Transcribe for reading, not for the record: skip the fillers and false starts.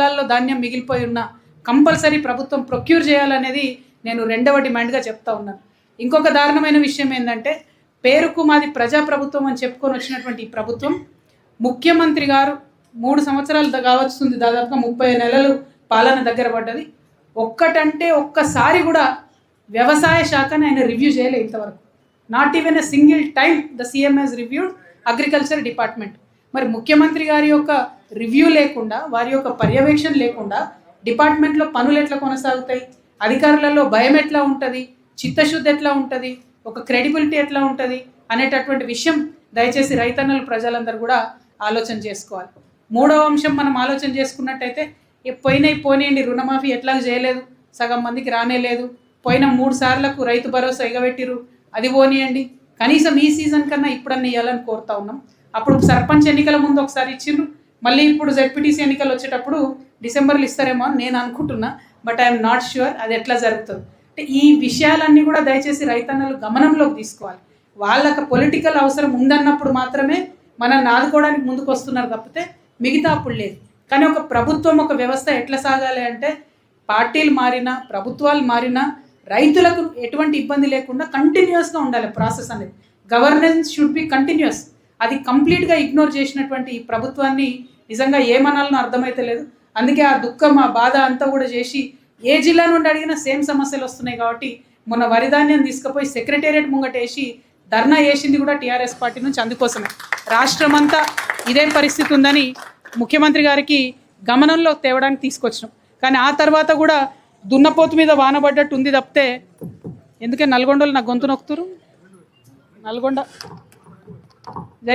పొలాల్లో ధాన్యం మిగిలిపోయి ఉన్న కంపల్సరీ ప్రభుత్వం ప్రొక్యూర్ చేయాలనేది నేను రెండవ డిమాండ్గా చెప్తా ఉన్నాను. ఇంకొక దారుణమైన విషయం ఏంటంటే, పేరుకు మాది ప్రజాప్రభుత్వం అని చెప్పుకొని వచ్చినటువంటి ఈ ప్రభుత్వం, ముఖ్యమంత్రి గారు 3 సంవత్సరాలు కావస్తుంది, దాదాపుగా 30 నెలలు పాలన దగ్గర పడ్డది. ఒక్కసారి కూడా వ్యవసాయ శాఖను ఆయన రివ్యూ చేయలేదు ఇంతవరకు. Not even a single time the CM has reviewed agriculture department. మరి ముఖ్యమంత్రి గారి యొక్క రివ్యూ లేకుండా, వారి యొక్క పర్యవేక్షణ లేకుండా డిపార్ట్మెంట్లో పనులు ఎట్లా కొనసాగుతాయి, అధికారులలో భయం ఎట్లా ఉంటుంది, చిత్తశుద్ధి ఎట్లా ఉంటుంది, ఒక క్రెడిబిలిటీ ఎట్లా ఉంటుంది అనేటటువంటి విషయం దయచేసి రైతన్నలు ప్రజలందరూ కూడా ఆలోచన చేసుకోవాలి. మూడవ అంశం మనం ఆలోచన చేసుకున్నట్టయితే, పోనీయండి రుణమాఫీ ఎట్లా చేయలేదు, సగం మందికి రానేలేదు, పోయిన 3 సార్లకు రైతు భరోసా ఎగబెట్టిరు, అది పోనీయండి, కనీసం ఈ సీజన్ కన్నా ఇప్పుడన్నా ఇవ్వాలని కోరుతా ఉన్నాం. అప్పుడు సర్పంచ్ ఎన్నికల ముందు ఒకసారి ఇచ్చిండ్రు, మళ్ళీ ఇప్పుడు జెడ్పీటీసీ ఎన్నికలు వచ్చేటప్పుడు డిసెంబర్లో ఇస్తారేమో అని నేను అనుకుంటున్నా. బట్ ఐఎమ్ నాట్ ష్యూర్ అది ఎట్లా జరుగుతుంది. అంటే ఈ విషయాలన్నీ కూడా దయచేసి రైతన్నలు గమనంలోకి తీసుకోవాలి. వాళ్ళకి పొలిటికల్ అవసరం ఉందన్నప్పుడు మాత్రమే మనల్ని ఆదుకోవడానికి ముందుకు వస్తున్నారు తప్పితే మిగతా అప్పుడు లేదు. కానీ ఒక ప్రభుత్వం, ఒక వ్యవస్థ ఎట్లా సాగాలి అంటే, పార్టీలు మారినా ప్రభుత్వాలు మారినా రైతులకు ఎటువంటి ఇబ్బంది లేకుండా కంటిన్యూస్గా ఉండాలి ప్రాసెస్ అనేది. Governance should be continuous. అది కంప్లీట్గా ఇగ్నోర్ చేసినటువంటి ఈ ప్రభుత్వాన్ని నిజంగా ఏమనాలనో అర్థమైతే లేదు. అందుకే ఆ దుఃఖం, ఆ బాధ అంతా కూడా చేసి, ఏ జిల్లా నుండి అడిగినా సేమ్ సమస్యలు వస్తున్నాయి. కాబట్టి మొన్న వరిధాన్యం తీసుకుపోయి సెక్రటేరియట్ ముంగటేసి ధర్నా వేసింది కూడా టీఆర్ఎస్ పార్టీ నుంచి. అందుకోసమే రాష్ట్రం అంతా ఇదే పరిస్థితి ఉందని ముఖ్యమంత్రి గారికి గమనంలో తేవడానికి తీసుకొచ్చినాం. కానీ ఆ తర్వాత కూడా దున్నపోతు మీద వానబడ్డట్టు ఉంది తప్పితే, ఎందుకే నల్గొండలో నా గొంతు నొక్కుతురు, నల్గొండ